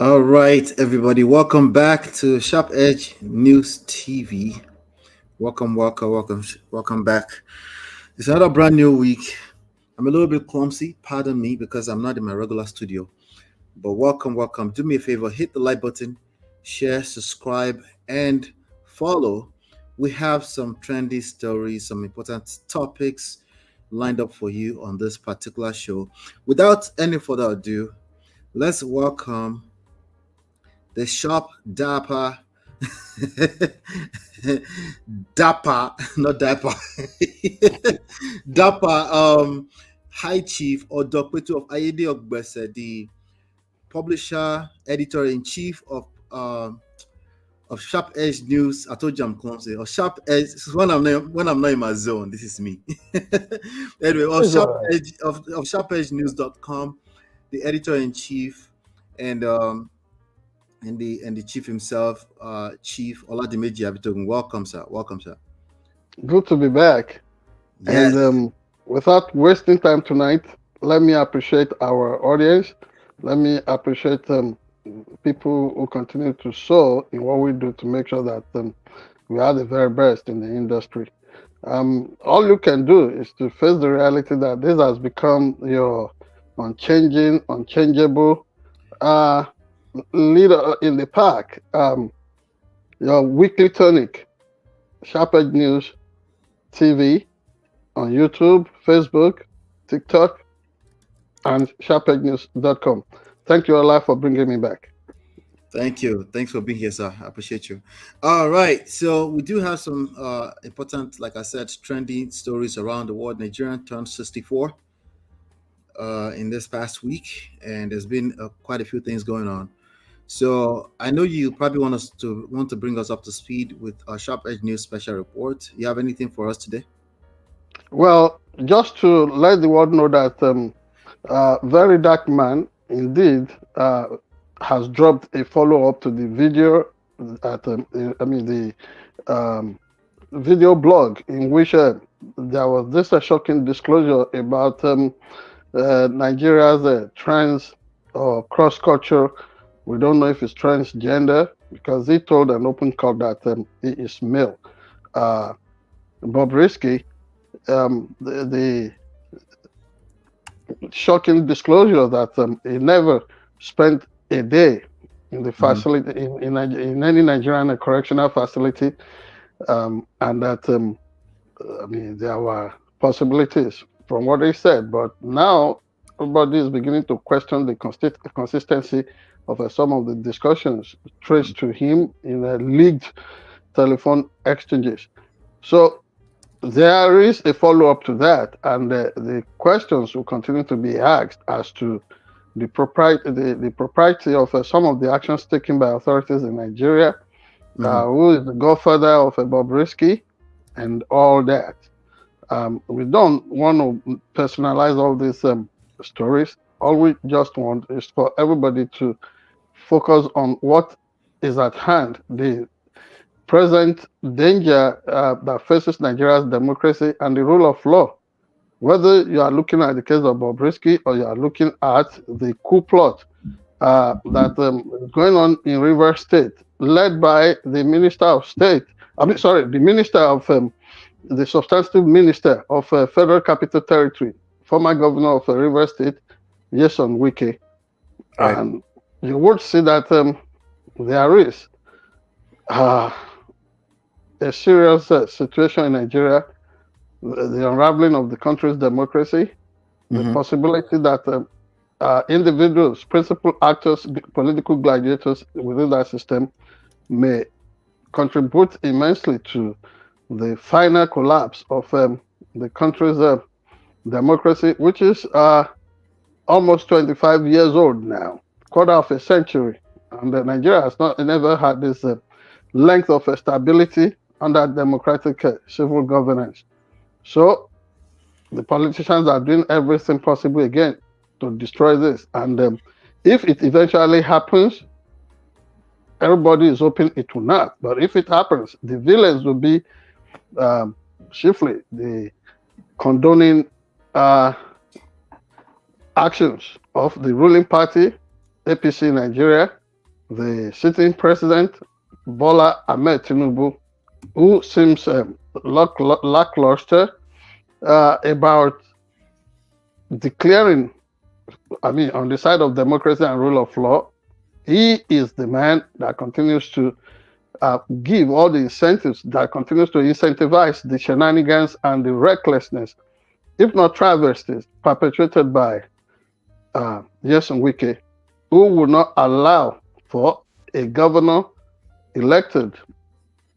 All right, everybody, welcome back to Sharp Edge News TV. Welcome back. It's another brand new week. I'm a little bit clumsy, pardon me, because I'm not in my regular studio. But welcome. Do me a favor, hit the like button, share, subscribe, and follow. We have some trendy stories, some important topics lined up for you on this particular show. Without any further ado, let's welcome the sharp dapper dapper not dapper dapper high chief or Dokpetu of Ayede Ogbese, the publisher editor-in-chief of Sharp Edge News. I told you I'm clumsy. Or Sharp Edge. When I'm not in my zone, this is me. Anyway, of It's Sharp all right. Edge of SharpEdgeNews.com, the editor-in-chief, and the chief himself, Chief Oladimeji Abitogun. Welcome, sir. Welcome, sir. Good to be back. And Yes. without wasting time tonight, let me appreciate our audience. Let me appreciate people who continue to sow in what we do to make sure that we are the very best in the industry. All you can do is to face the reality that this has become your unchangeable uh, leader in the pack. Your weekly tonic, Sharp News TV on YouTube, Facebook, TikTok, and SharpEdgeNews.com. Thank you, Allah, for bringing me back. Thank you. Thanks for being here, sir. I appreciate you. All right. So we do have some important, like I said, trending stories around the world. Nigerian turned 64 in this past week, and there's been quite a few things going on. So I know you probably want to bring us up to speed with our Sharp Edge News special report. You have anything for us today? Well, just to let the world know that Very Dark Man indeed has dropped a follow up to the video at, the um, video blog in which there was this shocking disclosure about Nigeria's trans or cross culture. We don't know if it's transgender because he told an open call that he is male. Uh, Bob Risky, the shocking disclosure that he never spent a day in the Hmm. facility in any Nigerian correctional facility, and that there were possibilities from what he said, but now everybody is beginning to question the consistency of some of the discussions traced to him in leaked telephone exchanges. So there is a follow-up to that, and the questions will continue to be asked as to the propriety of some of the actions taken by authorities in Nigeria, Hmm. who is the godfather of Bob Risky, and all that. We don't want to personalize all these stories. All we just want is for everybody to focus on what is at hand, the present danger that faces Nigeria's democracy and the rule of law. Whether you are looking at the case of Bobrisky or you are looking at the coup plot that is going on in River State, led by the Minister of State, the Minister of the substantive Minister of Federal Capital Territory, former Governor of River State, Yeson Wike. Right. And you would see that there is uh, a serious situation in Nigeria, the unraveling of the country's democracy, the Hmm. possibility that individuals, principal actors, political gladiators within that system may contribute immensely to the final collapse of the country's democracy, which is almost 25 years old now, quarter of a century. And Nigeria has not never had this length of stability under democratic civil governance. So the politicians are doing everything possible again to destroy this. And if it eventually happens, everybody is hoping it will not. But if it happens, the villains will be um, chiefly the condoning uh, actions of the ruling party, APC Nigeria, the sitting president, Bola Ahmed Tinubu, who seems lackluster about declaring, on the side of democracy and rule of law. He is the man that continues to give all the incentives, that continues to incentivize the shenanigans and the recklessness, if not travesties, perpetrated by Wike, who will not allow for a governor elected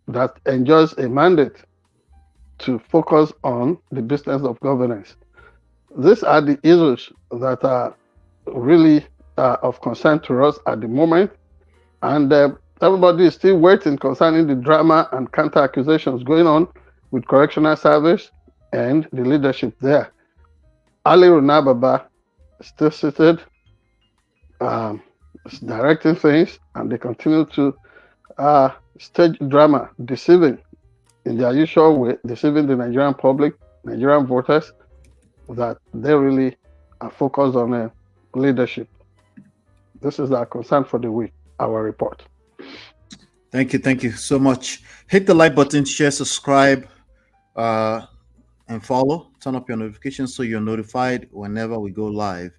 that enjoys a mandate to focus on the business of governance. These are the issues that are really of concern to us at the moment, and everybody is still waiting concerning the drama and counter accusations going on with correctional service and the leadership there. Ali Runababa is still seated, directing things, and they continue to stage drama, deceiving in their usual way, deceiving the Nigerian public, Nigerian voters, that they really are focused on leadership. This is our concern for the week, our report. Thank you so much. Hit the like button, share, subscribe, and follow. Turn up your notifications so you're notified whenever we go live.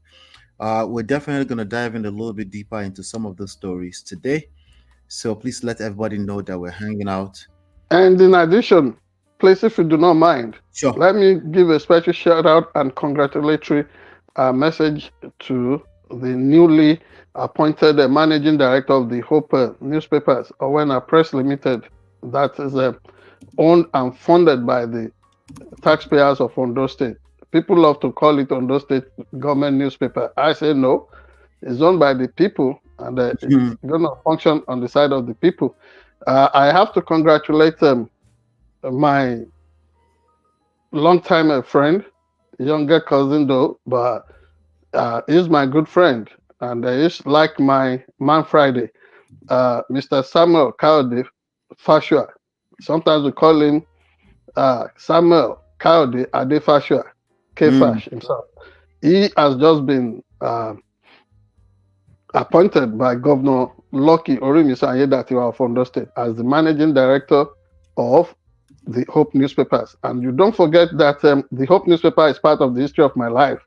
We're definitely going to dive in a little bit deeper into some of the stories today. So please let everybody know that we're hanging out. And in addition, please, if you do not mind, sure, let me give a special shout out and congratulatory message to the newly appointed managing director of the Hope newspapers, Owena Press Limited, that is owned and funded by the taxpayers of Ondo State. People love to call it Ondo State government newspaper. I say no, it's owned by the people, and it's going to function on the side of the people. I have to congratulate my longtime friend, younger cousin though, but he's my good friend, and he's like my man Friday, Mr. Samuel Kayode Fashua. Sometimes we call him Samuel Kayode Adefashua, K-Fash himself. He has just been appointed by Governor Lucky Orimisan-Ayedatiwa of Ondo State as the managing director of the Hope newspapers. And you don't forget that the Hope newspaper is part of the history of my life.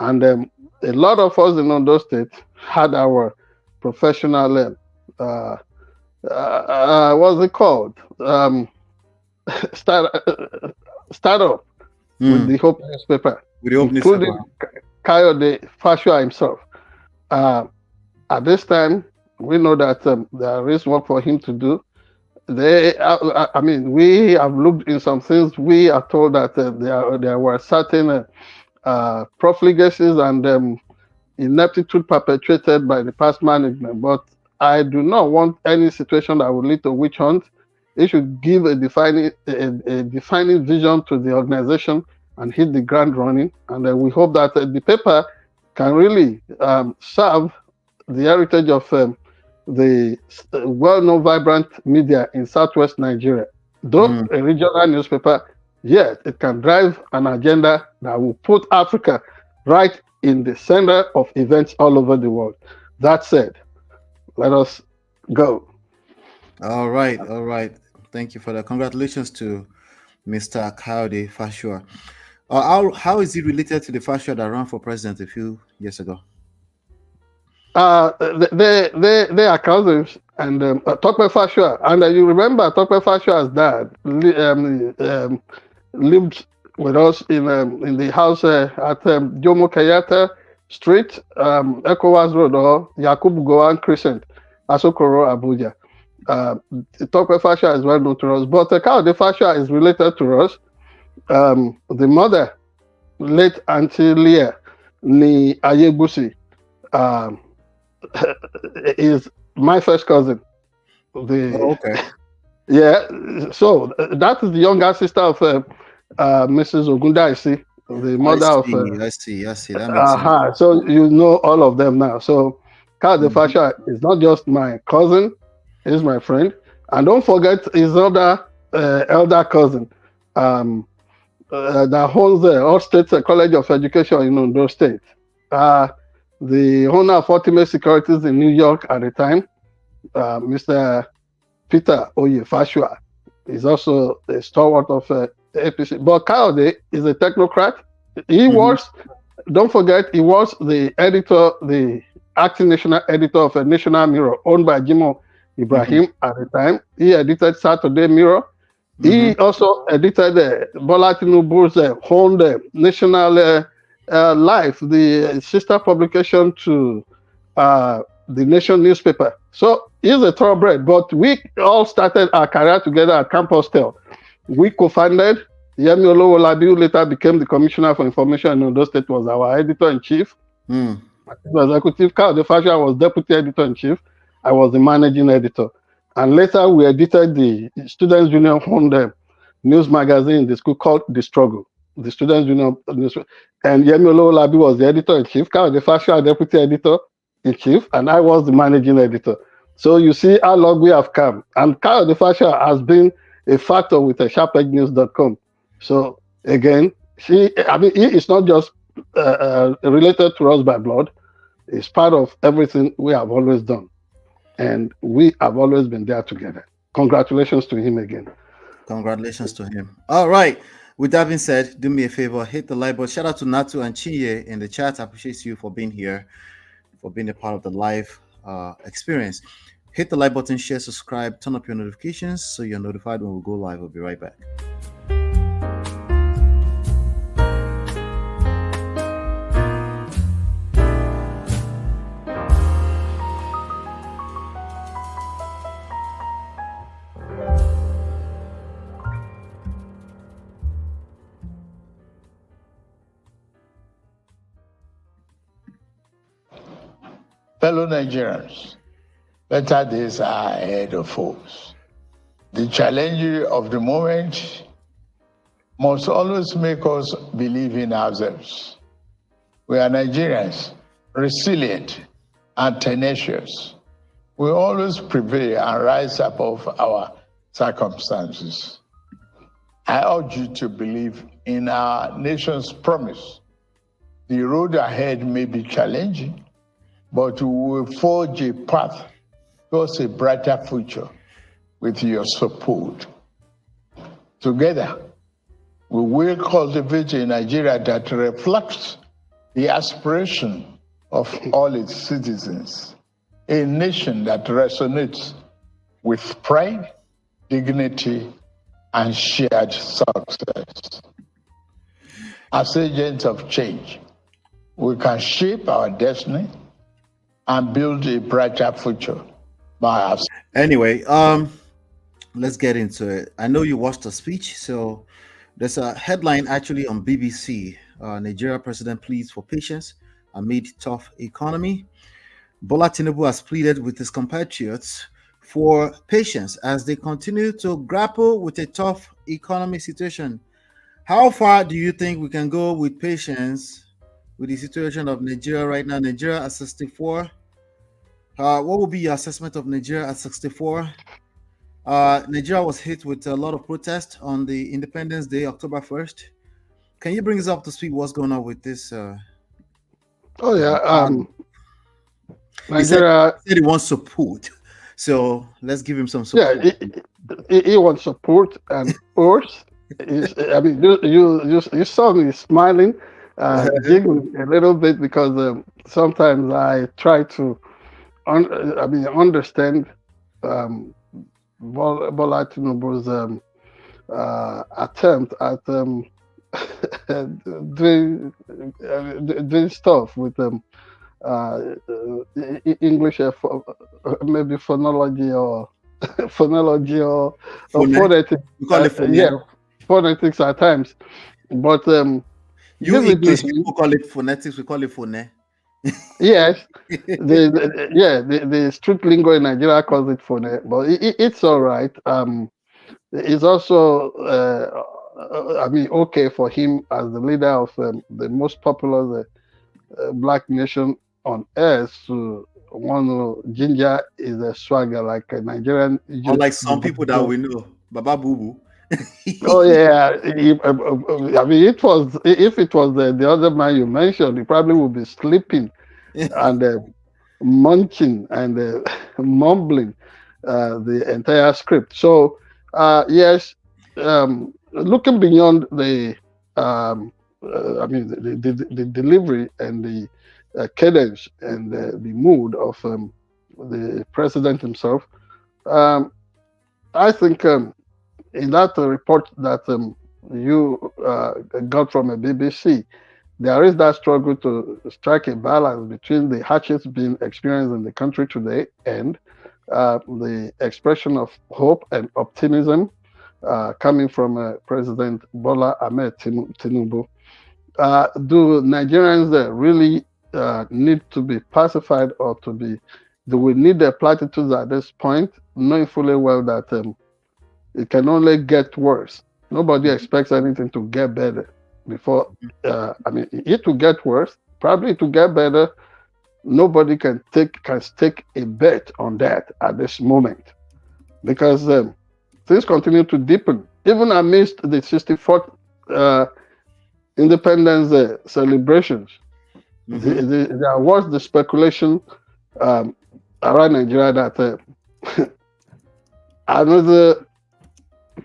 And a lot of us in Ondo State had our professional, what's it called? Startup with the Hope newspaper, including Kayode Fashua himself. At this time, we know that there is work for him to do. We have looked in some things. We are told that there were certain profligacies and ineptitude perpetrated by the past management. But I do not want any situation that would lead to witch hunt. It should give a defining vision to the organization and hit the ground running. And we hope that the paper can really serve the heritage of the well-known vibrant media in Southwest Nigeria. Though a regional newspaper, yes, it can drive an agenda that will put Africa right in the center of events all over the world. That said, let us go. All right. Thank you for that. Congratulations to Mr. Kayode Fashua. How is he related to the Fashua that ran for president a few years ago? They are cousins, and Tokpe Fashua, and you remember Tokpe Fashua's dad lived with us in the house at Jomo Kenyatta Street, ECOWAS Road, or Yakubu Gowon Crescent, Asokoro, Abuja. Tokpe Fashua is well known to us, but Kayode Fashua is related to us. The mother, late Auntie Leah Ni Ayebusi, is my first cousin. Okay. Yeah, so that is the younger sister of Mrs. Ogundaisi, the mother of. I see. That makes sense. So you know all of them now. So Kayode Fashua is not just my cousin; he's my friend. And don't forget his other elder cousin, that owns the All State College of Education in Ondo State. The owner of Ultimate Securities in New York at the time, Mr. Peter Oyefashua is also a stalwart of APC. But Kayode is a technocrat. He was, don't forget, he was the editor, the acting national editor of a National Mirror owned by Jimo Ibrahim at the time. He edited Saturday Mirror. He also edited Bola Tinubu's own National Life, the sister publication to the Nation newspaper. So he's a thoroughbred, but we all started our career together at Campustel. We co-founded. Yemi Olowolabi, who later became the Commissioner for Information in Ondo State, was our editor-in-chief. Executive Kayode Fashola was deputy editor-in-chief. I was the managing editor. And later we edited the Students' Union owned news magazine in the school called The Struggle. The Students' Union news. And Yemi Olowolabi was the editor-in-chief, Kayode Fashola deputy editor-in-chief, and I was the managing editor. So you see how long we have come. And Kayode Fashola has been a factor with SharpEdgeNews.com. So again, he is not just related to us by blood. It's part of everything we have always done. And we have always been there together. Congratulations to him again. Congratulations to him. All right. With that being said, do me a favor, hit the like button. Shout out to Natu and Chinye in the chat. I appreciate you for being here, for being a part of the live experience. Hit the like button, share, subscribe, turn up your notifications so you're notified when we go live. We'll be right back. Fellow Nigerians, better days are ahead of us. The challenge of the moment must always make us believe in ourselves. We are Nigerians, resilient and tenacious. We always prevail and rise above our circumstances. I urge you to believe in our nation's promise. The road ahead may be challenging, but we will forge a path towards a brighter future with your support. Together, we will cultivate a Nigeria that reflects the aspiration of all its citizens, a nation that resonates with pride, dignity, and shared success. As agents of change, we can shape our destiny and build a brighter future by us. Anyway, let's get into it. I know you watched the speech, so there's a headline actually on BBC. Nigeria president pleads for patience amid tough economy. Bola Tinubu has pleaded with his compatriots for patience as they continue to grapple with a tough economic situation. How far do you think we can go with patience with the situation of Nigeria right now? Nigeria at 64. What will be your assessment of Nigeria at 64? Nigeria was hit with a lot of protest on the Independence Day, October 1st. Can you bring us up to speed? What's going on with this? Nigeria he said he wants support, so let's give him some support. Yeah, he wants support, and course, you saw me smiling, jiggling a little bit because sometimes I try to understand Bola Tinubu's attempt at doing stuff with English, maybe phonology or phonetics. We call it phonetics at times. But you English people call it phonetics. We call it phone. Yes, the street lingo in Nigeria calls it phone, but it's all right. It's also, okay for him as the leader of the most popular black nation on earth to want to ginger is a swagger like a Nigerian. Unlike some people that we know, Baba Boo Boo. Oh yeah, it was, if it was the other man you mentioned, he probably would be sleeping and munching and mumbling the entire script. So, yes, looking beyond the, the delivery and the cadence and the mood of the president himself, I think in that report that you got from a BBC, there is that struggle to strike a balance between the hardships being experienced in the country today and the expression of hope and optimism coming from President Bola Ahmed Tinubu. Do Nigerians really need to be pacified, or do we need their platitudes at this point, knowing fully well that it can only get worse? Nobody expects anything to get better before. It will get worse. Probably it will get better. Nobody can stake a bet on that at this moment, because things continue to deepen. Even amidst the 64th independence celebrations, there was the speculation around Nigeria that another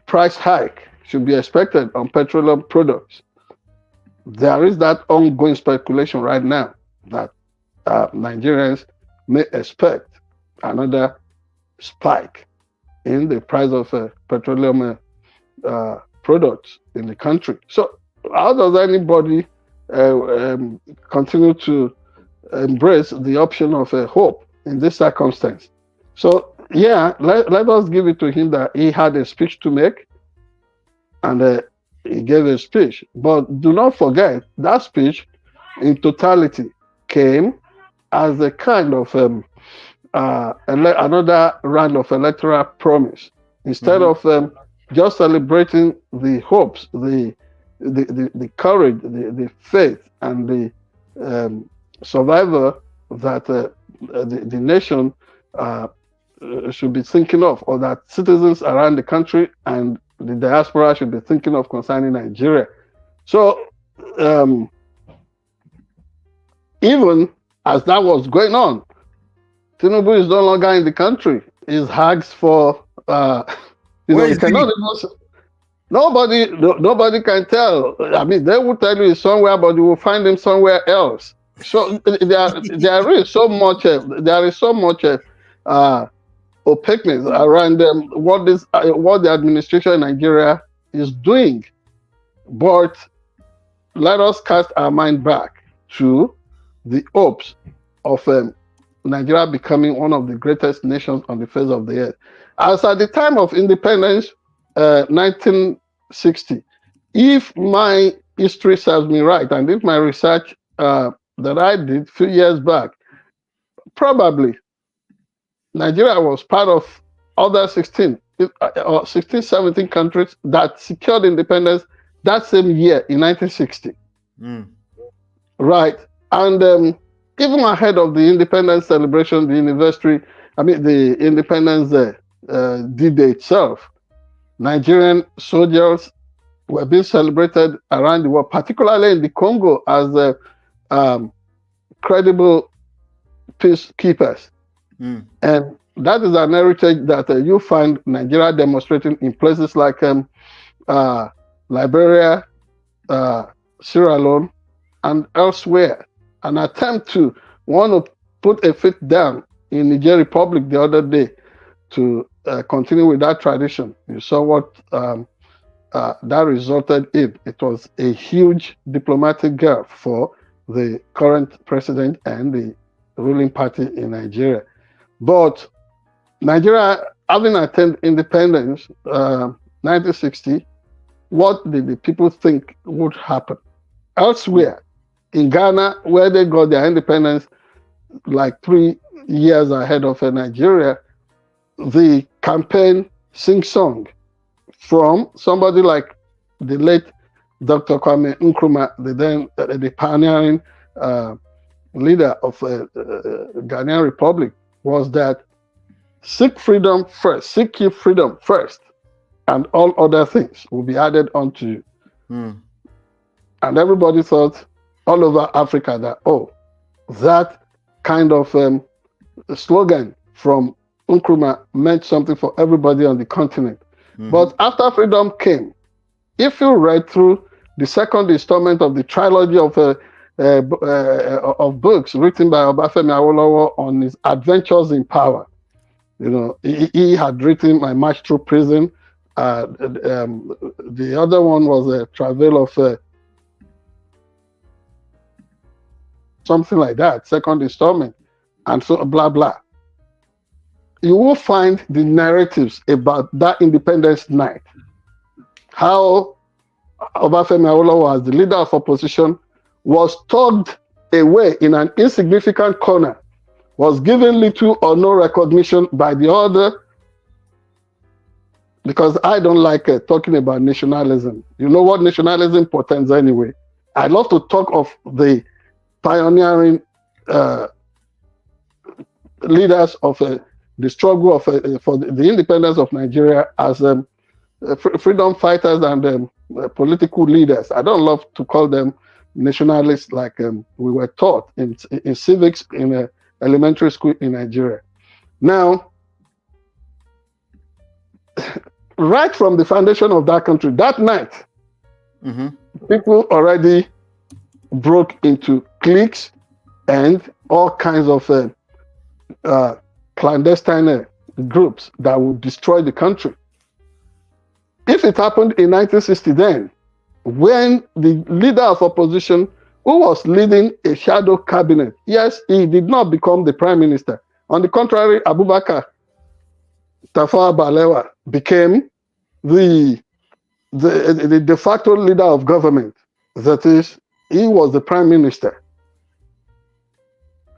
price hike should be expected on petroleum products. There is that ongoing speculation right now that Nigerians may expect another spike in the price of petroleum products in the country. So how does anybody continue to embrace the option of hope in this circumstance? So yeah, let us give it to him that he had a speech to make, and he gave a speech. But do not forget that speech in totality came as a kind of another round of electoral promise. Instead of just celebrating the hopes, the courage, the faith, and the survival that the nation should be thinking of, or that citizens around the country and the diaspora should be thinking of concerning Nigeria. So even as that was going on, Tinubu is no longer in the country. He's hags for you cannot even, nobody can tell. I mean, they will tell you he's somewhere, but you will find him somewhere else. So there is so much opaqueness around what the administration in Nigeria is doing. But let us cast our mind back to the hopes of Nigeria becoming one of the greatest nations on the face of the earth. As at the time of independence, 1960, if my history serves me right, and if my research that I did a few years back, probably Nigeria was part of other 16 or 16, 17 countries that secured independence that same year in 1960. Right. And even ahead of the independence celebration, the independence D-Day itself, Nigerian soldiers were being celebrated around the world, particularly in the Congo, as credible peacekeepers. And that is an heritage that you find Nigeria demonstrating in places like Liberia, Sierra Leone, and elsewhere. An attempt to want to put a foot down in Niger Republic the other day to continue with that tradition. You saw what that resulted in. It was a huge diplomatic gap for the current president and the ruling party in Nigeria. But Nigeria, having attained independence, 1960, what did the people think would happen? Elsewhere, in Ghana, where they got their independence like 3 years ahead of Nigeria, the campaign sing-song from somebody like the late Dr. Kwame Nkrumah, the pioneering leader of Ghanaian Republic, was that seek freedom first, seek your freedom first, and all other things will be added onto you. And everybody thought all over Africa that, that kind of slogan from Nkrumah meant something for everybody on the continent. But after freedom came, if you read through the second installment of the trilogy of books written by Obafemi Awolowo on his adventures in power, you know, he had written My March Through Prison. The other one was a Travail of something like that, second installment, and so blah blah. You will find the narratives about that Independence Night, how Obafemi Awolowo, as the leader of opposition, was tugged away in an insignificant corner, was given little or no recognition by the other, because I don't like talking about nationalism. You know what nationalism portends anyway. I love to talk of the pioneering leaders of the struggle of for the independence of Nigeria as freedom fighters and political leaders. I don't love to call them nationalists like we were taught in civics in elementary school in Nigeria. Now, right from the foundation of that country, that night, people already broke into cliques and all kinds of clandestine groups that would destroy the country. If it happened in 1960 then, when the leader of opposition, who was leading a shadow cabinet, yes, he did not become the prime minister. On the contrary, Abubakar Tafawa Balewa became the de facto leader of government. That is, he was the prime minister.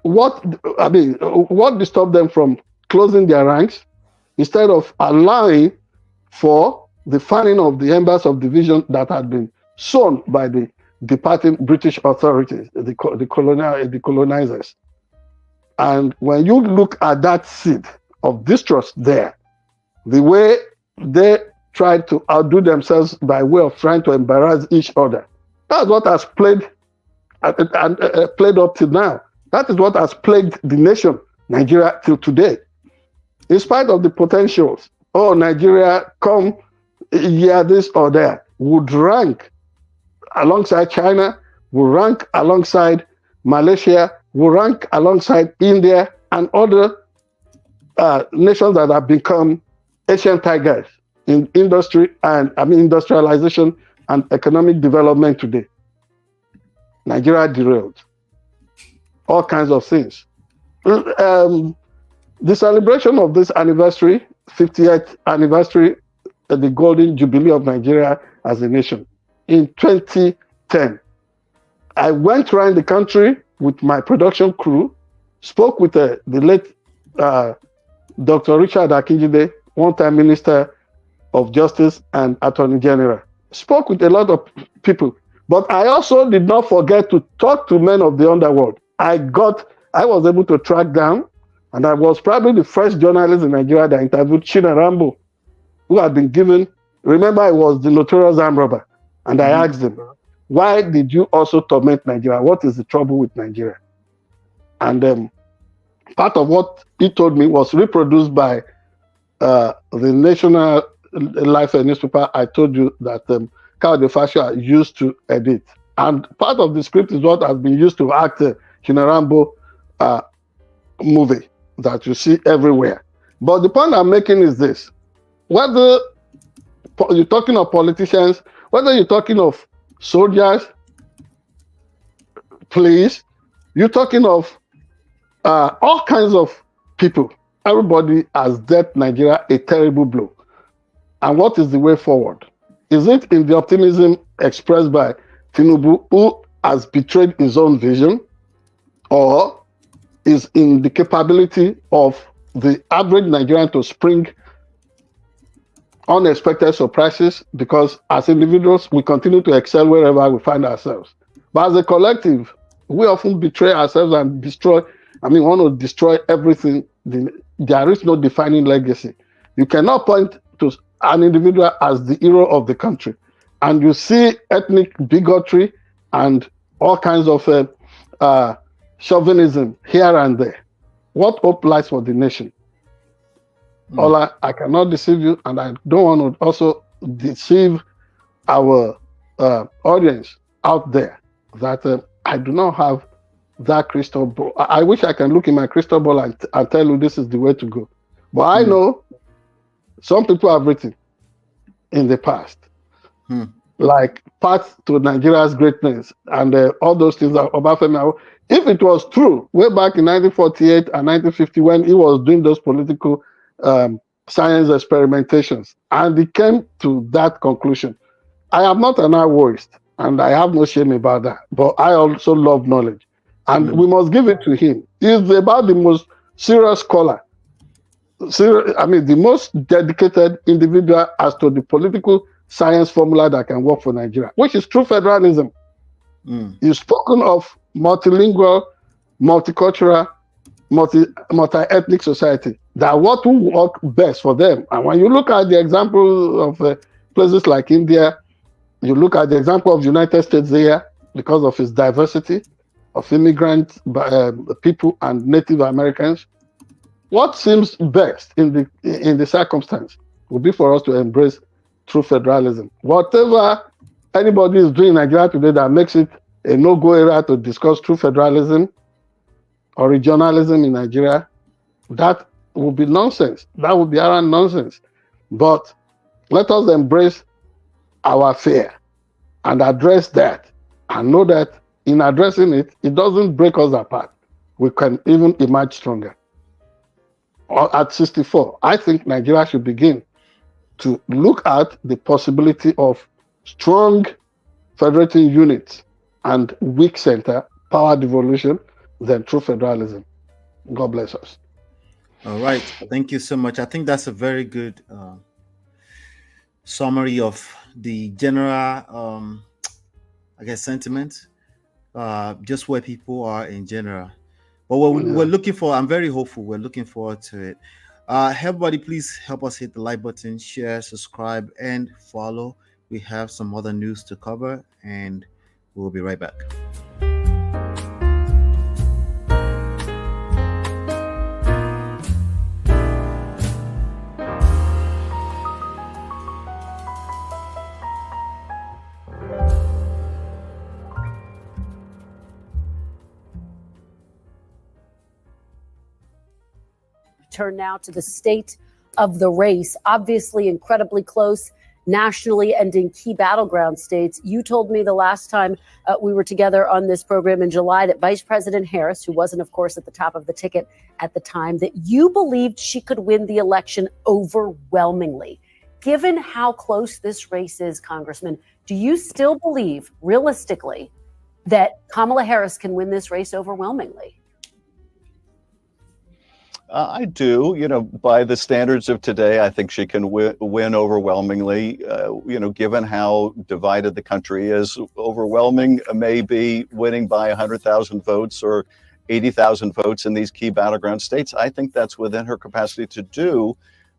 What disturbed them from closing their ranks instead of allowing for the fanning of the embers of division that had been sown by the departing British authorities, the colonizers? And when you look at that seed of distrust there, the way they tried to outdo themselves by way of trying to embarrass each other, that's what has played up till now. That is what has plagued the nation, Nigeria, till today. In spite of the potentials, Nigeria, come here, this or that, would rank alongside China, would rank alongside Malaysia, would rank alongside India and other nations that have become Asian tigers in industry and industrialization and economic development today. Nigeria derailed. All kinds of things. The celebration of this anniversary, 50th anniversary, the golden jubilee of Nigeria as a nation, in 2010, I went around the country with my production crew, spoke with the late Dr. Richard Akinjide, one-time Minister of Justice and Attorney General. Spoke with a lot of people, but I also did not forget to talk to men of the underworld. I was able to track down, and I was probably the first journalist in Nigeria that interviewed China Rambo, who had been given, remember, I was the notorious armed robber, and I asked him, why did you also torment Nigeria? What is the trouble with Nigeria? And part of what he told me was reproduced by the National Life newspaper. I told you that Carl De Fascia used to edit. And part of the script is what has been used to act Chinarambo movie that you see everywhere. But the point I'm making is this: whether you're talking of politicians, whether you're talking of soldiers, police, you're talking of all kinds of people, everybody has dealt Nigeria a terrible blow. And what is the way forward? Is it in the optimism expressed by Tinubu, who has betrayed his own vision, or is in the capability of the average Nigerian to spring unexpected surprises? Because as individuals, we continue to excel wherever we find ourselves. But as a collective, we often betray ourselves and want to destroy everything. There is no defining legacy. You cannot point to an individual as the hero of the country, and you see ethnic bigotry and all kinds of chauvinism here and there. What hope lies for the nation? Ola, I cannot deceive you, and I don't want to also deceive our audience out there that I do not have that crystal ball. I wish I can look in my crystal ball and tell you this is the way to go. But I know some people have written in the past, like path to Nigeria's greatness and all those things that Obafemi. If it was true, way back in 1948 and 1950, when he was doing those political science experimentations, and he came to that conclusion. I am not an artist, and I have no shame about that. But I also love knowledge, and we must give it to him. He's about the most serious scholar. The most dedicated individual as to the political science formula that can work for Nigeria, which is true federalism. You've spoken of multilingual, multicultural, multi-ethnic society. That what will work best for them. And when you look at the example of places like India, you look at the example of the United States there, because of its diversity of immigrant people and Native Americans. What seems best in the circumstance would be for us to embrace true federalism. Whatever anybody is doing in Nigeria today that makes it a no-go area to discuss true federalism or regionalism in Nigeria, that would be nonsense. That would be around nonsense. But let us embrace our fear and address that, and know that in addressing it, it doesn't break us apart. We can even emerge stronger. At 64, I think Nigeria should begin to look at the possibility of strong federating units and weak center power devolution than true federalism. God bless us. All right. Thank you so much. I think that's a very good summary of the general, sentiment, just where people are in general. But we're looking for, I'm very hopeful. We're looking forward to it. Everybody, please help us hit the like button, share, subscribe, and follow. We have some other news to cover, and we'll be right back. Turn now to the state of the race. Obviously incredibly close nationally and in key battleground states. You told me the last time we were together on this program in July that Vice President Harris, who wasn't, of course, at the top of the ticket at the time, that you believed she could win the election overwhelmingly. Given how close this race is, Congressman, do you still believe, realistically, that Kamala Harris can win this race overwhelmingly? I do. By the standards of today, I think she can win overwhelmingly. Given how divided the country is, overwhelming may be winning by 100,000 votes or 80,000 votes in these key battleground states. I think that's within her capacity to do.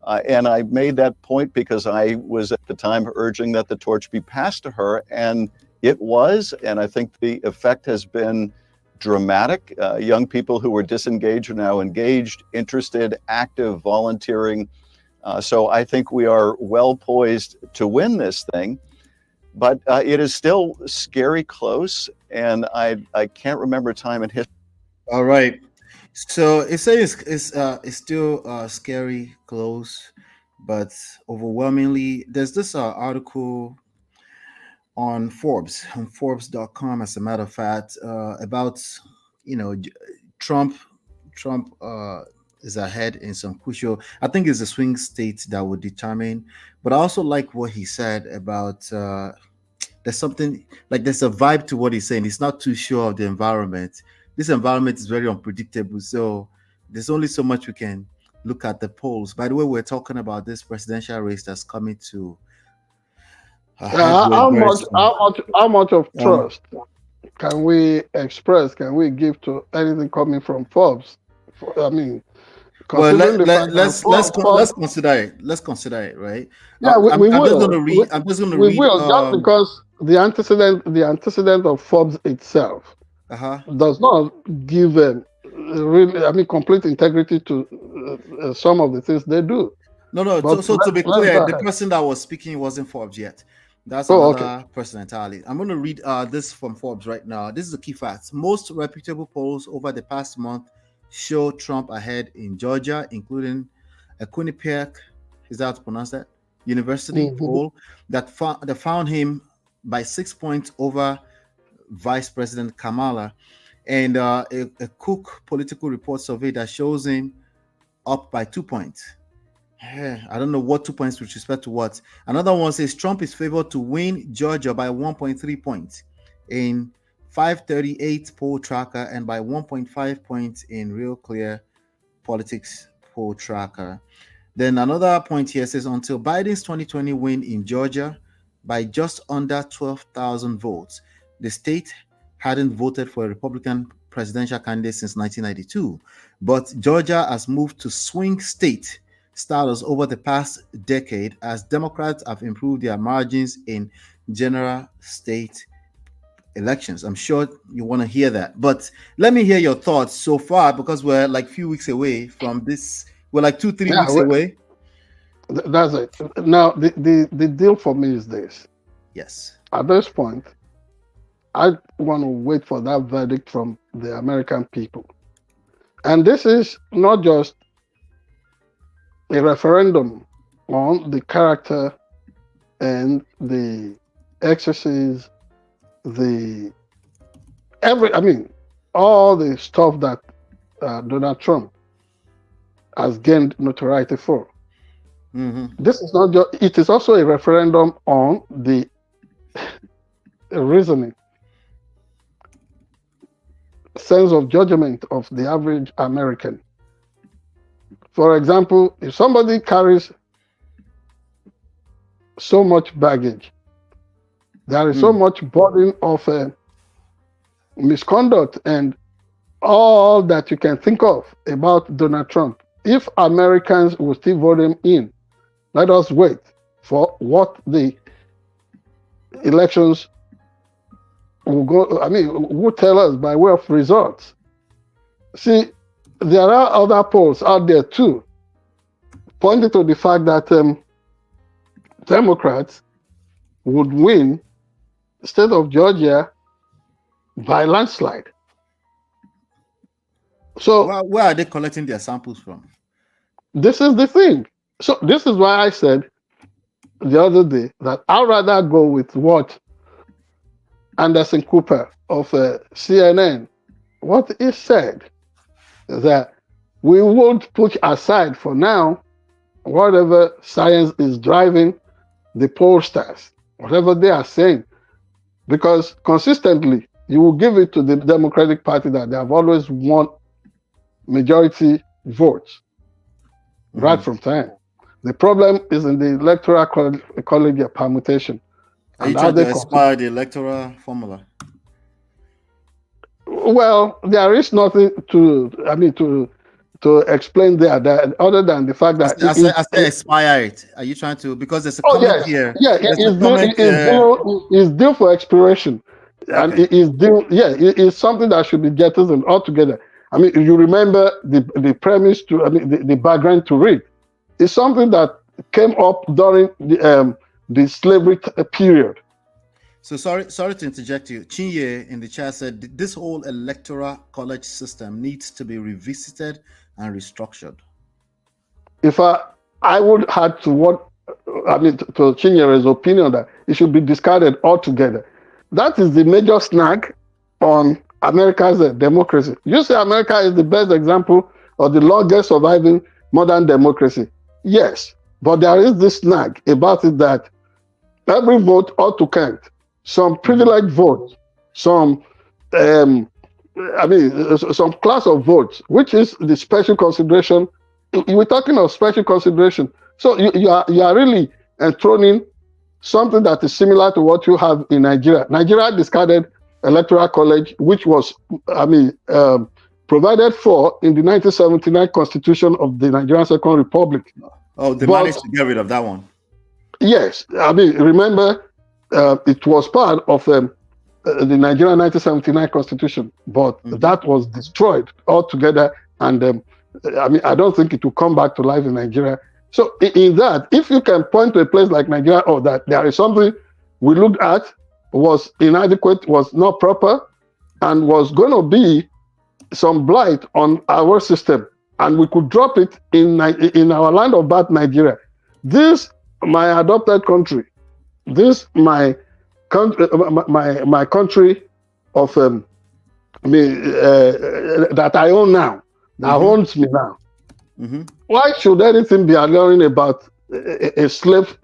And I made that point because I was at the time urging that the torch be passed to her, and it was. And I think the effect has been dramatic. Young people who were disengaged are now engaged, interested, active, volunteering. So I think we are well poised to win this thing, but it is still scary close, and I can't remember a time in history. All right. So it says it's still scary close, but overwhelmingly. There's this article on Forbes.com, as a matter of fact, about Trump is ahead in some crucial. I think it's the swing states that would determine. But I also like what he said about there's something like there's a vibe to what he's saying. He's not too sure of the environment. This environment is very unpredictable, so there's only so much we can look at the polls. By the way, we're talking about this presidential race that's coming to. How much of trust can we express? Can we give to anything coming from Forbes? I mean, well, let's consider it. Let's consider it, right? Yeah, we will. I'm just going to read. We will, just because the antecedent of Forbes itself does not give really, I mean, complete integrity to some of the things they do. No. But So to be let's clear, go the ahead. person that was speaking wasn't Forbes yet. That's Oh, another person entirely. I'm going to read this from Forbes right now. This is the key facts. Most reputable polls over the past month show Trump ahead in Georgia, including a Quinnipiac, is that how to pronounce that? University poll that found him by 6 points over Vice President Kamala, and a Cook Political Report survey that shows him up by 2 points. I don't know what 2 points with respect to what. Another one says Trump is favored to win Georgia by 1.3 points in 538 poll tracker and by 1.5 points in Real Clear Politics poll tracker. Then another point here says until Biden's 2020 win in Georgia by just under 12,000 votes, the state hadn't voted for a Republican presidential candidate since 1992. But Georgia has moved to swing state status over the past decade as Democrats have improved their margins in general state elections. I'm sure you want to hear that, but let me hear your thoughts so far, because we're like a few weeks away from this. We're like 2-3 weeks away. That's it. Now, the deal for me is this. Yes. At this point, I want to wait for that verdict from the American people. And this is not just a referendum on the character and the excesses, all the stuff that Donald Trump has gained notoriety for. This is not just, it is also a referendum on the reasoning, sense of judgment of the average American. For example, if somebody carries so much baggage, there is so much burden of misconduct and all that you can think of about Donald Trump. If Americans will still vote him in, let us wait for what the elections will tell us by way of results. See, there are other polls out there too, pointing to the fact that Democrats would win the state of Georgia by landslide. So where are they collecting their samples from? This is the thing. So this is why I said the other day that I'd rather go with what Anderson Cooper of CNN, what he said, that we won't put aside for now whatever science is driving the pollsters, whatever they are saying, because consistently you will give it to the Democratic Party that they have always won majority votes right from time. The problem is in the electoral college permutation. Are you trying to expire the electoral formula? Well, there is nothing to explain there other than the fact that I say expire it. Are you trying to, because there's a comment here? Yeah, it's due for expiration. Okay. And it is due, it's something that should be jettisoned altogether. I mean, you remember the premise to, the background to read. It's something that came up during the slavery period. So sorry to interject you. Chinye in the chat said this whole electoral college system needs to be revisited and restructured. If I would have to to Chinye's opinion that it should be discarded altogether. That is the major snag on America's democracy. You say America is the best example of the longest surviving modern democracy. Yes, but there is this snag about it that every vote ought to count. Some privileged votes, some class of votes, which is the special consideration. We're talking of special consideration. So you are really enthroning something that is similar to what you have in Nigeria. Nigeria discarded electoral college, which was provided for in the 1979 Constitution of the Nigerian Second Republic. Oh, they managed to get rid of that one. Yes, remember it was part of the Nigerian 1979 Constitution, but that was destroyed altogether. And I don't think it will come back to life in Nigeria. So in that, if you can point to a place like Nigeria, or that there is something we looked at was inadequate, was not proper, and was going to be some blight on our system, and we could drop it in our land of birth, Nigeria. This, my adopted country, this my country of that I own now, that owns me now. Why should anything be alluring about a slave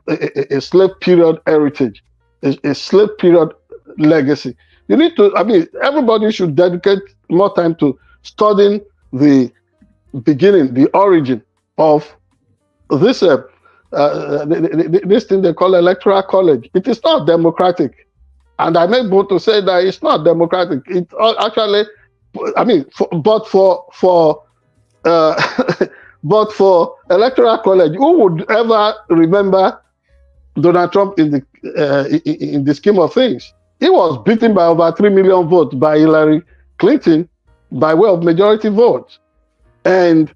period heritage, a slave period legacy? You need to, everybody should dedicate more time to studying the beginning, the origin of this this thing they call electoral college. It is not democratic. And I make bold to say that it's not democratic. It actually, but for electoral college, who would ever remember Donald Trump in the scheme of things? He was beaten by over 3 million votes by Hillary Clinton by way of majority votes. And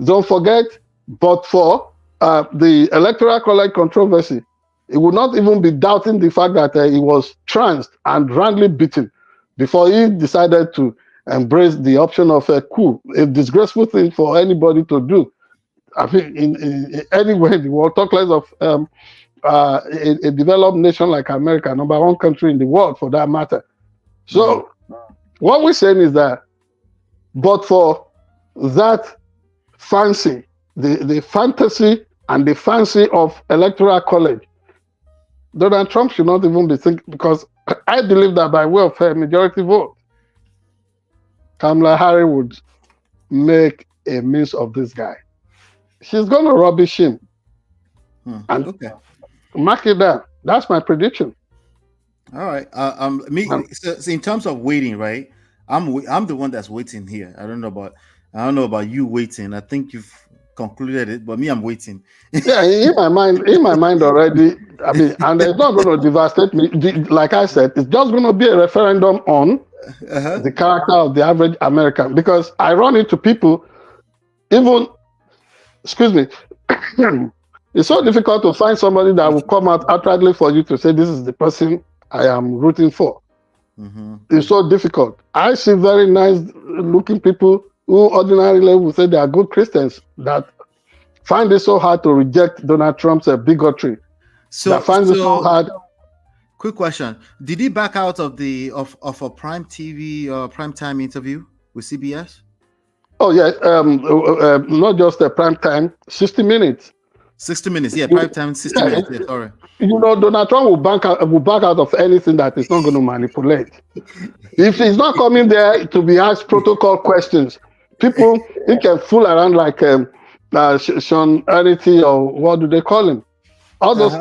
don't forget, but for the electoral college controversy, he would not even be doubting the fact that he was trounced and roundly beaten before he decided to embrace the option of a coup, a disgraceful thing for anybody to do. In anywhere in the world, talk less of a developed nation like America, number one country in the world for that matter. So what we're saying is that, but for that fancy, the fantasy and the fancy of electoral college, Donald Trump should not even be thinking, because I believe that by way of a majority vote, Kamala Harris would make a means of this guy. She's going to rubbish him. And mark it down. That's my prediction. All right. So in terms of waiting, right? I'm the one that's waiting here. I don't know about you waiting. I think you've concluded it, but me, I'm waiting. Yeah, in my mind already. And it's not going to devastate me. Like I said, it's just going to be a referendum on the character of the average American. Because I run into people, even, excuse me, it's so difficult to find somebody that will come out outrightly for you to say, this is the person I am rooting for. It's so difficult. I see very nice looking people who ordinarily would say they are good Christians that find it so hard to reject Donald Trump's bigotry. So finds it so hard. Quick question: did he back out of a Prime TV or Prime Time interview with CBS? Oh yeah, not just a Prime Time, 60 minutes. 60 minutes, yeah, Prime Time, 60 minutes. Yeah, sorry. Donald Trump will back out of anything that is not going to manipulate. If he's not coming there to be asked protocol questions, people, he can fool around like Sean Hannity, or what do they call him? All those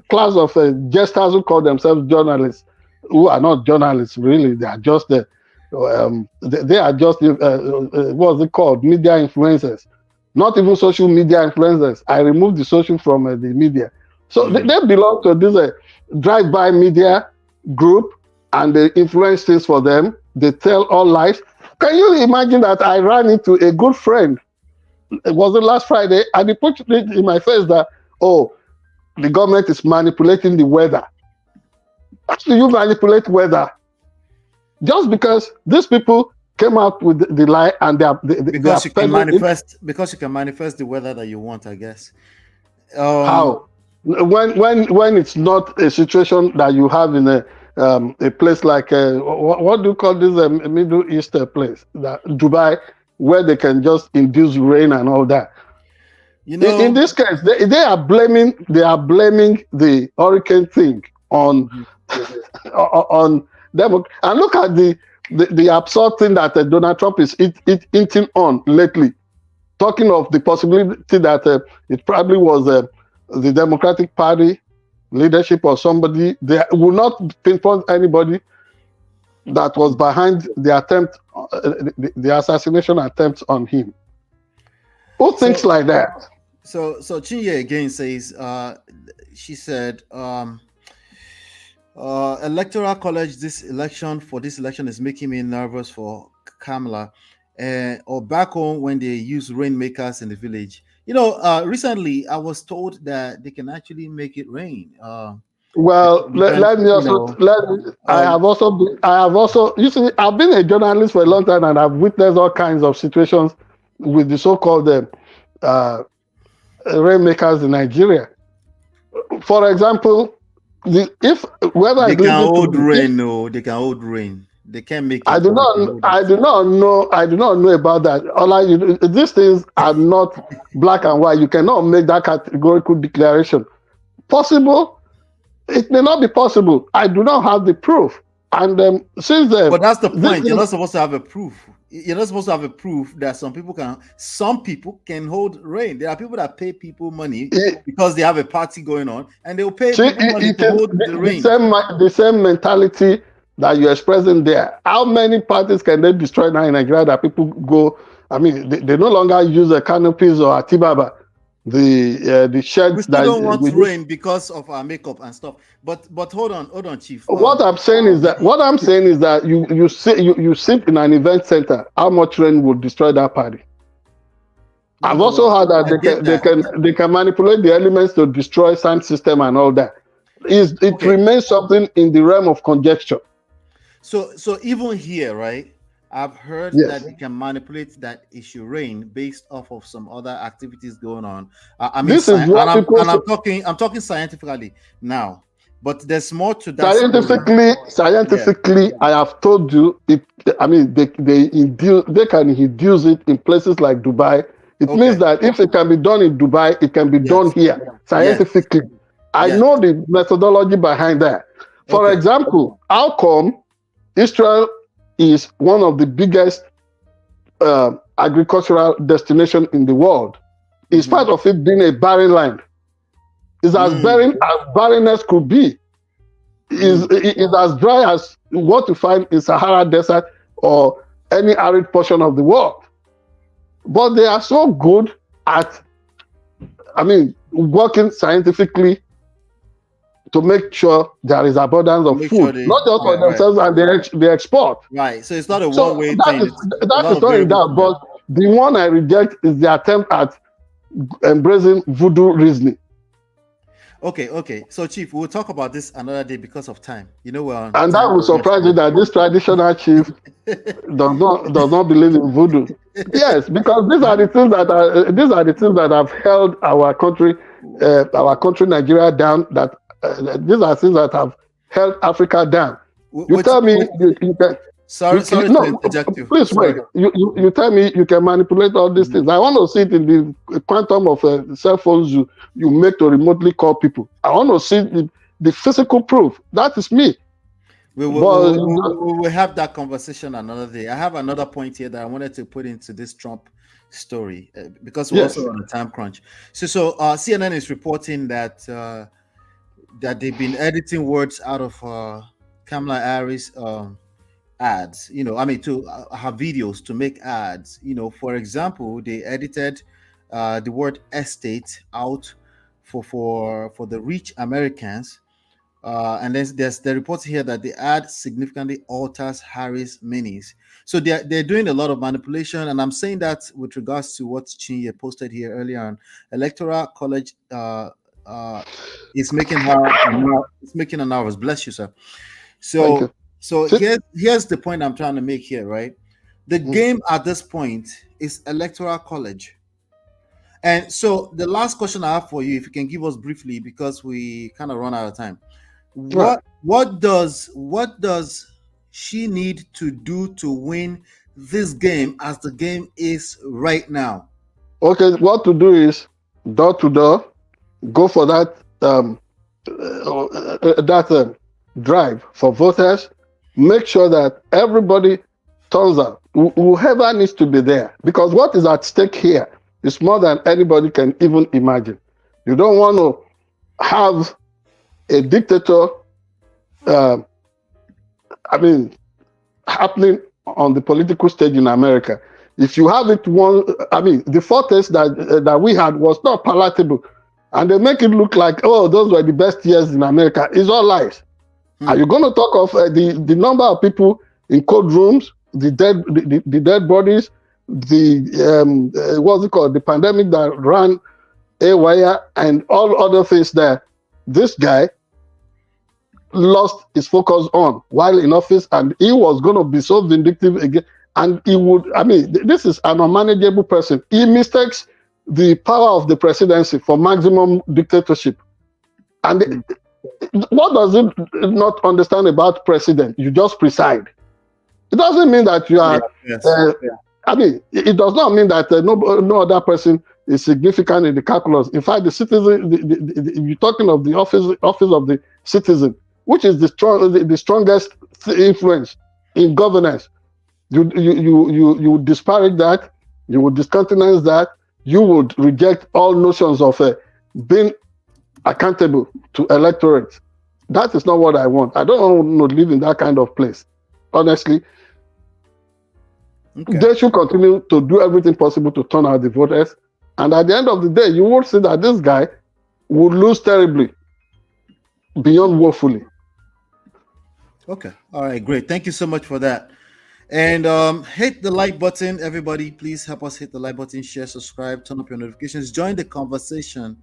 class of jesters who call themselves journalists, who are not journalists really. They are just what's it called? Media influencers. Not even social media influencers. I removed the social from the media. So they belong to this drive-by media group, and they influence things for them. They tell all lies. Can you imagine that I ran into a good friend? It was last Friday, and he put it in my face that, the government is manipulating the weather. How do you manipulate weather? Just because these people came out with the lie, and because you can manifest the weather that you want, I guess. How? When it's not a situation that you have in a place like what do you call this Middle East place, that Dubai, where they can just induce rain and all that. In this case, they are blaming the hurricane thing on them. And look at the absurd thing that Donald Trump is hinting on lately, talking of the possibility that it probably was the Democratic Party leadership or somebody. They will not pinpoint anybody that was behind the attempt, the assassination attempt on him. Who thinks like that? So Chinye again says, she said, Electoral college, this election is making me nervous for Kamala. Or back home when they use rainmakers in the village. Recently I was told that they can actually make it rain. Well, Depends, let me also I have also you see I've been a journalist for a long time and I've witnessed all kinds of situations with the so-called rainmakers in Nigeria. For example, if whether they it's can leading hold to rain. No, they can hold rain. They can't make it. I do not know about that. These things are not black and white. You cannot make that categorical declaration. Possible, it may not be possible. I do not have the proof. And since then, but that's the point. You're not supposed to have a proof. You're not supposed to have a proof that some people can hold rain. There are people that pay people money because they have a party going on, and they will pay people money to hold the rain. The same mentality that you're expressing there. How many parties can they destroy now in Nigeria that people go? I mean, they no longer use the canopies or atibaba, the sheds. We still don't want rain because of our makeup and stuff. But hold on, Chief. What I'm saying is that you sit in an event center. How much rain will destroy that party? I've also heard that they can manipulate the elements to destroy sound system and all that. It remains something in the realm of conjecture. So even here, right? I've heard that they can manipulate that it should rain based off of some other activities going on. I'm talking scientifically now, but there's more to that. Scientifically, I have told you. They can induce it in places like Dubai. It means that if it can be done in Dubai, it can be done here scientifically. I know the methodology behind that. For example, how come Israel is one of the biggest agricultural destination in the world? In spite of it being a barren land, it's as barren as barrenness could be. It's as dry as what you find in Sahara Desert or any arid portion of the world. But they are so good at, working scientifically to make sure there is abundance of food, not just for themselves and they export. Right. So it's not a one-way thing. That is not in that. But the one I reject is the attempt at embracing voodoo reasoning. Okay. So, Chief, we'll talk about this another day because of time. And that will surprise you that this traditional chief does not believe in voodoo. Yes, because these are the things that have held our country, Nigeria down. These are things that have held Africa down. You tell me you can. Sorry to interject you. Please wait. You tell me you can manipulate all these things. I want to see it in the quantum of cell phones you make to remotely call people. I want to see the physical proof. That is me. We'll have that conversation another day. I have another point here that I wanted to put into this Trump story because we're also on a time crunch. So CNN is reporting that they've been editing words out of Kamala Harris ads, to her videos to make ads. For example, they edited the word estate out for the rich Americans. And then there's the report here that the ad significantly alters Harris meanings. So they're doing a lot of manipulation, and I'm saying that with regards to what Chinye posted here earlier on. Electoral college is making her nervous. Bless you, sir. So here's the point I'm trying to make here, right? The game at this point is electoral college. And so the last question I have for you, if you can give us briefly, because we kind of run out of time. What does she need to do to win this game as the game is right now? Okay, what to do is door to door, go for that drive for voters. Make sure that everybody turns out, whoever needs to be there, because what is at stake here is more than anybody can even imagine. You don't want to have a dictator, happening on the political stage in America. If you have it the foretaste that we had was not palatable, and they make it look like, those were the best years in America. It's all lies. Are you going to talk of the number of people in cold rooms, the dead bodies, the what's it called, the pandemic that ran haywire, and all other things that this guy lost his focus on while in office, and he was going to be so vindictive again, and he would, I mean, this is an unmanageable person. He mistakes the power of the presidency for maximum dictatorship. And what does it not understand about president? You just preside. It doesn't mean that you are, I mean, it does not mean that no other person is significant in the calculus. In fact, the citizen, you're talking of the office of the citizen, which is the strongest influence in governance. You would disparage that, you would discountenance that, you would reject all notions of being accountable to electorate. That is not what I want. I don't want to live in that kind of place. Honestly, they should continue to do everything possible to turn out the voters. And at the end of the day, you will see that this guy would lose terribly, beyond woefully. Okay. All right, great. Thank you so much for that. And hit the like button, everybody. Please help us hit the like button, share, subscribe, turn up your notifications, join the conversation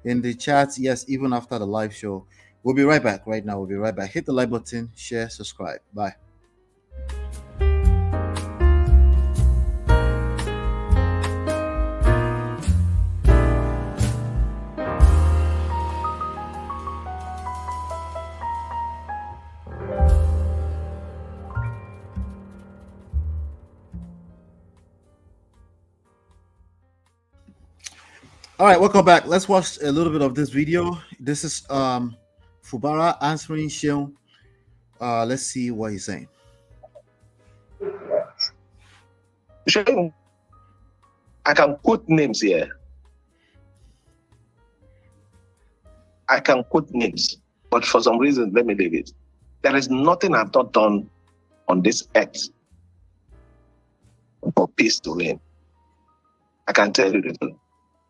in the chat. Yes, even after the live show. We'll be right back right now. We'll be right back. Hit the like button, share, subscribe. Bye. All right, welcome back. Let's watch a little bit of this video. This is Fubara answering Sheung. Let's see what he's saying. Sheung, I can quote names here. I can quote names, but for some reason, let me leave it. There is nothing I've not done on this earth for peace to reign. I can tell you the truth.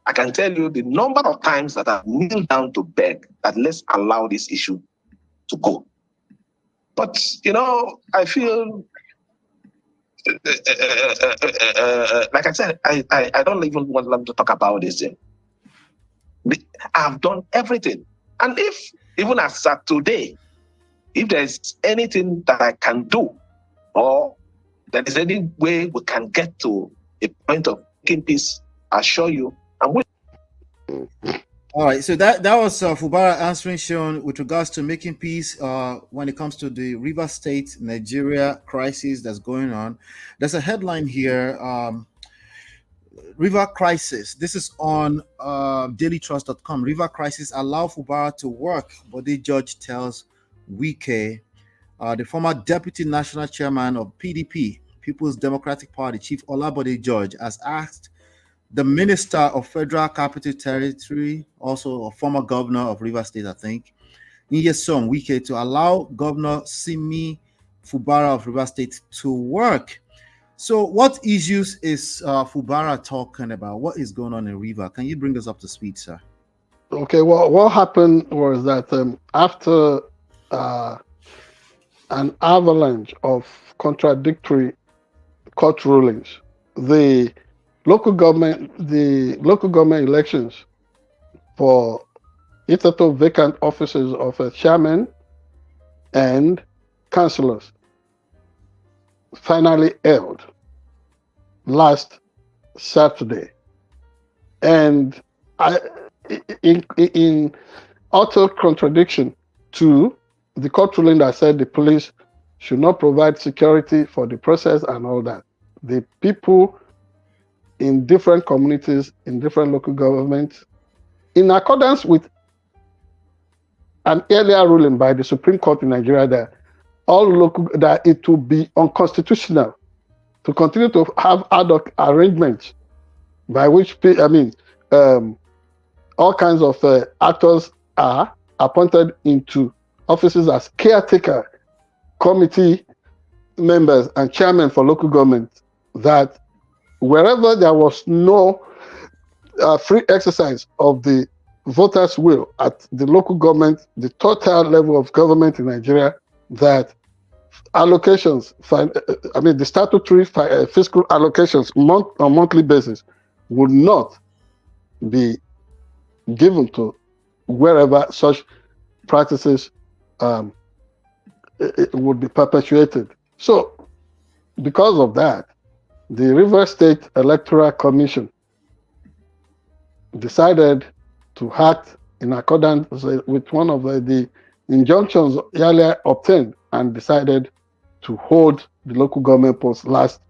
I can tell you the number of times that I've kneeled down to beg that let's allow this issue to go. But, you know, I feel, like I said, I don't even want them to talk about this thing. I've done everything. And if, even as of today, if there's anything that I can do, or there is any way we can get to a point of making peace, I assure you, I'm with. All right, so that was Fubara answering Sean with regards to making peace when it comes to the River State, Nigeria crisis that's going on. There's a headline here, River Crisis. This is on dailytrust.com. River Crisis allow Fubara to work, but the judge tells Wike, the former deputy national chairman of PDP, People's Democratic Party, Chief Olabode George, has asked the Minister of Federal Capital Territory, also a former governor of Rivers State, I think, Nyesom Wike, to allow Governor Simi Fubara of Rivers State to work. So what issues is Fubara talking about? What is going on in River? Can you bring us up to speed, sir? Okay, well, what happened was that after an avalanche of contradictory court rulings, the local government elections for hitherto vacant offices of a chairman and councillors finally held last Saturday. And in utter contradiction to the court ruling that said the police should not provide security for the process and all that, the people in different communities, in different local governments, in accordance with an earlier ruling by the Supreme Court in Nigeria that it will be unconstitutional to continue to have ad hoc arrangements by which all kinds of actors are appointed into offices as caretaker committee members and chairmen for local government, that wherever there was no free exercise of the voters will at the local government, the total level of government in Nigeria, that allocations, the statutory fiscal allocations on monthly basis would not be given to wherever such practices it would be perpetuated. So, because of that, the Rivers State Electoral Commission decided to act in accordance with one of the injunctions earlier obtained and decided to hold the local government polls last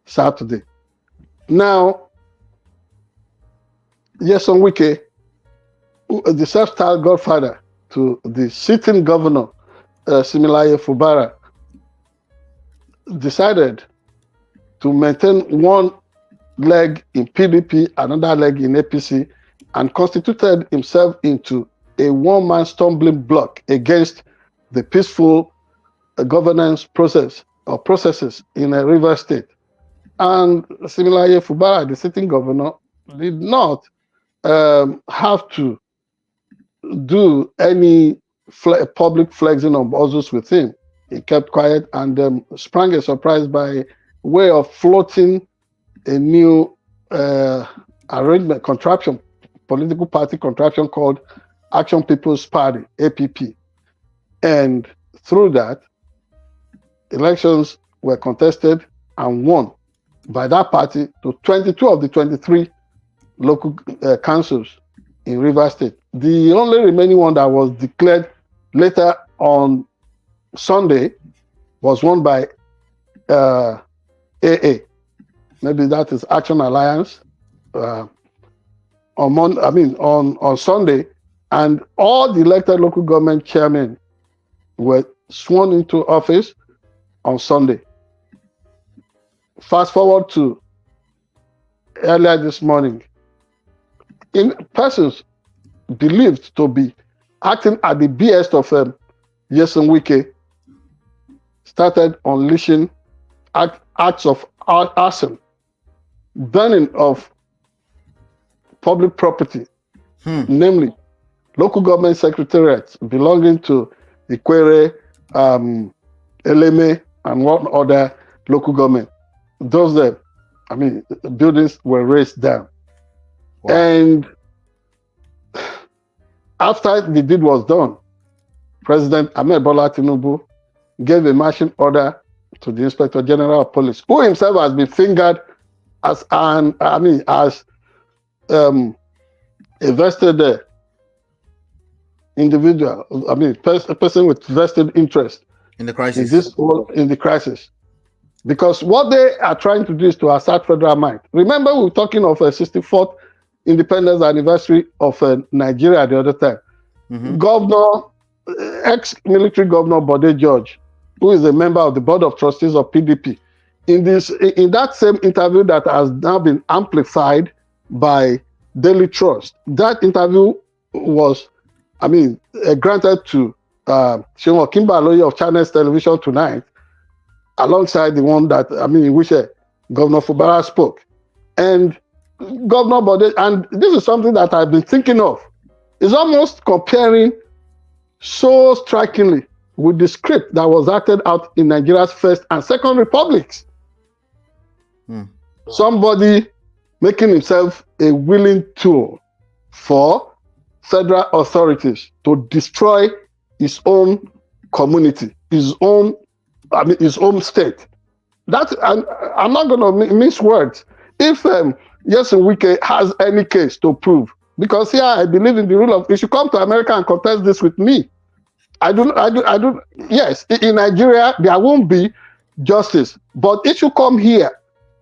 Saturday. Now, Nyesom Wike, the self-styled godfather to the sitting governor, Similaye Fubara, decided to maintain one leg in PDP, another leg in APC, and constituted himself into a one-man stumbling block against the peaceful governance process or processes in a river state. And similarly, Fubara, the sitting governor, did not have to do any public flexing of muscles with him. He kept quiet and sprang a surprise by way of floating a new arrangement, contraption, political party contraption called Action People's Party, APP. And through that, elections were contested and won by that party to 22 of the 23 local councils in Rivers State. The only remaining one that was declared later on Sunday was won by AA. Maybe that is Action Alliance. On Sunday, and all the elected local government chairmen were sworn into office on Sunday. Fast forward to earlier this morning, persons believed to be acting at the behest of Nyesom Wike started unleashing acts of arson, burning of public property, namely local government secretariats belonging to Ikwere, Eleme, and one other local government. Those buildings were razed down. Wow. And after the deed was done, President Ahmed Bola Tinubu gave a marching order to the Inspector General of Police, who himself has been fingered as a vested individual, a person with vested interest in the crisis. In the crisis. Because what they are trying to do is to assert federal might. Remember, we were talking of a 64th independence anniversary of Nigeria the other time. Governor, ex-military governor Bode George, who is a member of the board of trustees of PDP, in that same interview that has now been amplified by Daily Trust, that interview was, granted to Seun Okinbaloye of Channels Television Tonight, alongside the one that, in which Governor Fubara spoke. And Governor Bode, and this is something that I've been thinking of, is almost comparing so strikingly with the script that was acted out in Nigeria's first and second republics. Somebody making himself a willing tool for federal authorities to destroy his own community, his own state. That, and I'm not going to mince words. If Nyesom Wike has any case to prove, because here I believe in the rule of, he should come to America and contest this with me. Yes, in Nigeria, there won't be justice, but it should come here.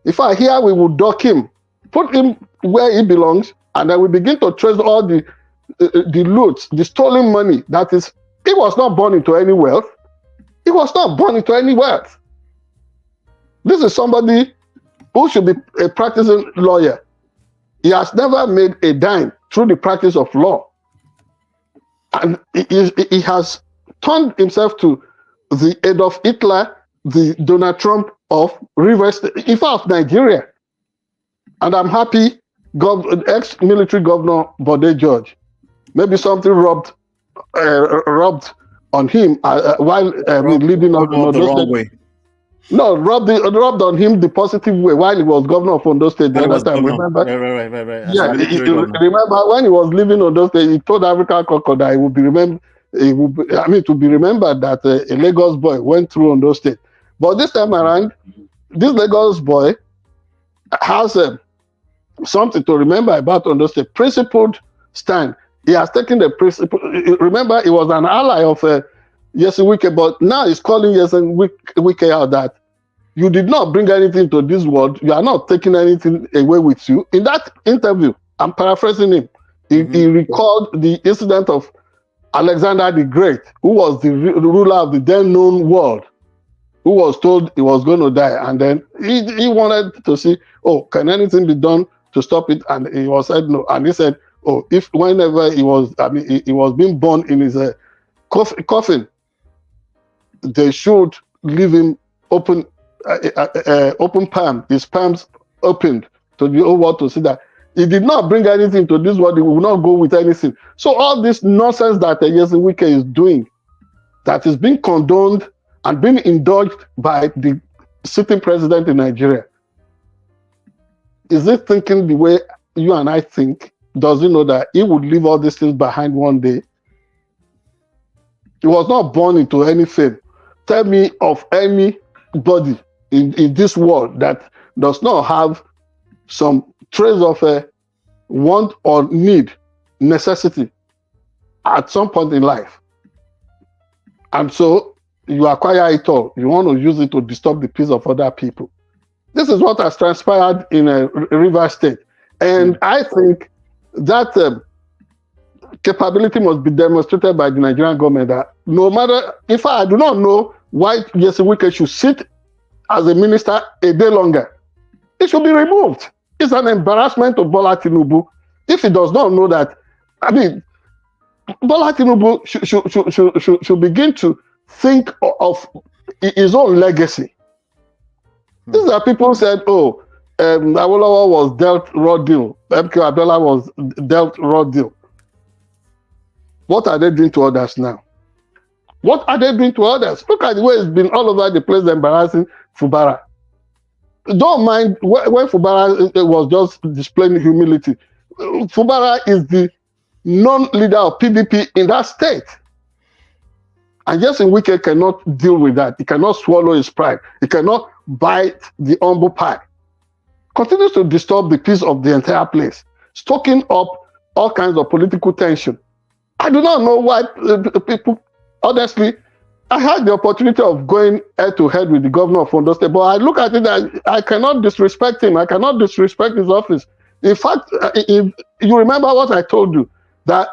If I hear, we will dock him, put him where he belongs, and then we begin to trace all the loot, the stolen money. That is, he was not born into any wealth. He was not born into any wealth. This is somebody who should be a practicing lawyer. He has never made a dime through the practice of law. And he has turned himself to the Adolf Hitler, the Donald Trump of Rivers, in fact, of Nigeria. And I'm happy ex-military governor Bode George Maybe something rubbed on him while leading on the Ondo wrong State. way. No, rubbed on him the positive way while he was governor of Ondo State the other time. Remember? Right. As Yeah, a military governor. remember when he was living on those days, he told African Crocodile he would be remembered. To be remembered that a Lagos boy went through on those states. But this time around, this Lagos boy has something to remember about Ondo State. Principled stand. He has taken the principle. Remember, he was an ally of Yesi Wike, but now he's calling Yesi Wike out that you did not bring anything to this world. You are not taking anything away with you. In that interview, I'm paraphrasing him. He recalled the incident of Alexander the Great, who was the ruler of the then known world, who was told he was going to die. And then he wanted to see, can anything be done to stop it? And he was said no. And he said, if whenever he was being born in his coffin, they should leave him open palm, his palms opened to the whole world to see that he did not bring anything to this world. He will not go with anything. So all this nonsense that Yesi Wike is doing, that is being condoned and being indulged by the sitting president in Nigeria, is he thinking the way you and I think? Does he know that he would leave all these things behind one day? He was not born into any fame. Tell me of anybody in this world that does not have some trace of a want or need, necessity at some point in life. And so you acquire it all. You want to use it to disturb the peace of other people. This is what has transpired in River State. And I think that capability must be demonstrated by the Nigerian government that no matter, in fact, I do not know why Yesi Wike should sit as a minister a day longer. It should be removed. It's an embarrassment to Bola Tinubu if he does not know that. I mean, Bola Tinubu should begin to think of his own legacy. These are people who said, Awolowo was dealt raw deal. MK Abdullah was dealt raw deal. What are they doing to others now? What are they doing to others? Look at the way it's been all over the place embarrassing Fubara. Don't mind when Fubara was just displaying humility. Fubara is the non-leader of PDP in that state. And Yesi Wike cannot deal with that. He cannot swallow his pride. He cannot bite the humble pie. Continues to disturb the peace of the entire place, stoking up all kinds of political tension. I do not know why people, honestly, I had the opportunity of going head-to-head with the governor of Ondo State, but I look at it and I cannot disrespect him. I cannot disrespect his office. In fact, if you remember what I told you, that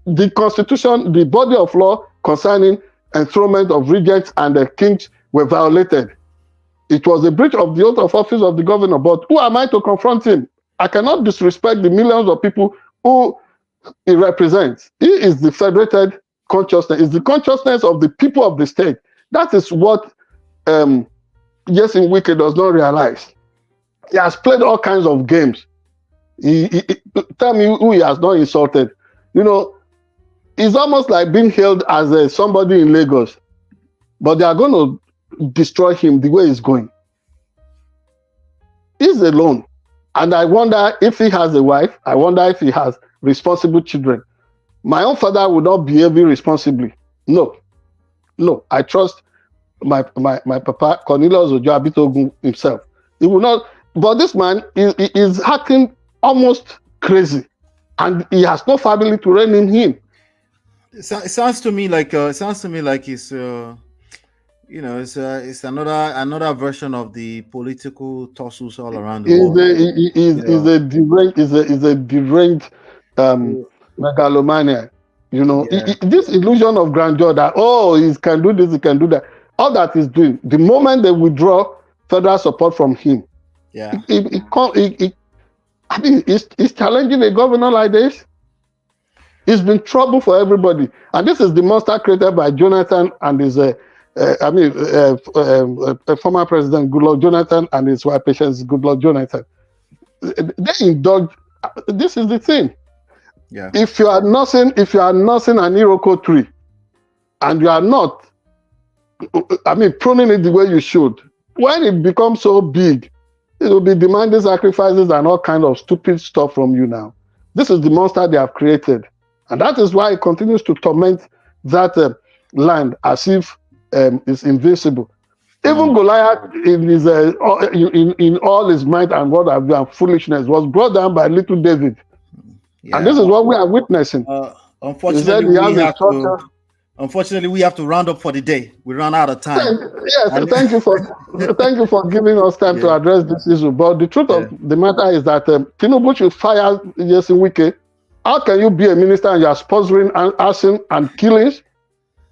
the Constitution, the body of law concerning enthronement of regents and the kings were violated. It was a breach of the oath of office of the governor, but who am I to confront him? I cannot disrespect the millions of people who he represents. He is the federated consciousness, is the consciousness of the people of the state. That is what Yesi Wike does not realize. He has played all kinds of games. Tell me who he has not insulted. You know, it's almost like being hailed as somebody in Lagos, but they are going to destroy him the way he's going. He's alone. And I wonder if he has a wife. I wonder if he has responsible children. My own father would not behave irresponsibly. No. I trust my papa, Cornelius Ojo Abitogun himself. He will not. But this man is acting almost crazy, and he has no family to rein in him. It sounds to me like it's it's another version of the political tussles all around the world. Is a deranged megalomania. You know, this illusion of grandeur that he can do this, he can do that. All that he's doing, the moment they withdraw federal support from him, he's challenging a governor like this. It's been trouble for everybody, and this is the monster created by Jonathan and his former president Goodluck Jonathan and his wife Patience Goodluck Jonathan. They indulge. This is the thing. Yeah. If you are nursing an Iroko tree, and you are not, pruning it the way you should, when it becomes so big, it will be demanding sacrifices and all kind of stupid stuff from you now. This is the monster they have created. And that is why it continues to torment that land as if it's invincible. Even Goliath, in all his might and what have you and foolishness, was brought down by little David. Yeah. And this is what we are witnessing. Unfortunately, we have to round up for the day. We run out of time. Thank you for giving us time to address this issue. But the truth of the matter is that Tinubu should fire Wike. How can you be a minister and you are sponsoring arson and killings?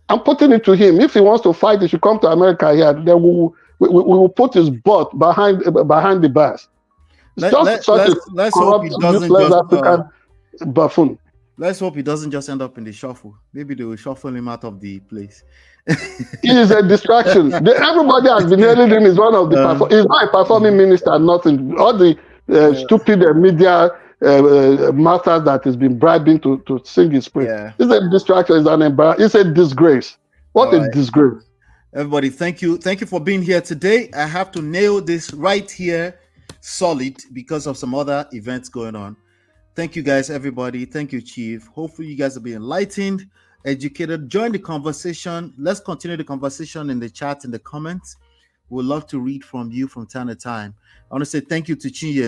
I'm putting it to him. If he wants to fight, he should come to America here. Then we will put his butt behind the bars. Let's hope he doesn't African buffoon. Let's hope he doesn't just end up in the shuffle. Maybe they will shuffle him out of the place. He is a distraction. Everybody has been hailing him. He's one of the. He's not a performing minister. Nothing. All the stupid media masters that has been bribing to sing his praise. Yeah. It's a distraction. It's an embarrassment. It's a disgrace. What a disgrace! Everybody, thank you for being here today. I have to nail this right here, solid, because of some other events going on. Thank you guys, everybody. Thank you, Chief. Hopefully you guys will be enlightened, educated. Join the conversation. Let's continue the conversation in the chat, in the comments. We'd love to read from you from time to time. I want to say thank you to Chinye,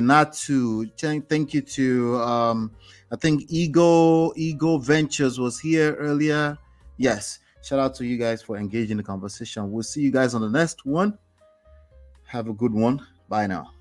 thank you to I think Ego Ventures was here earlier. Yes. Shout out to you guys for engaging the conversation. We'll see you guys on the next one. Have a good one. Bye now.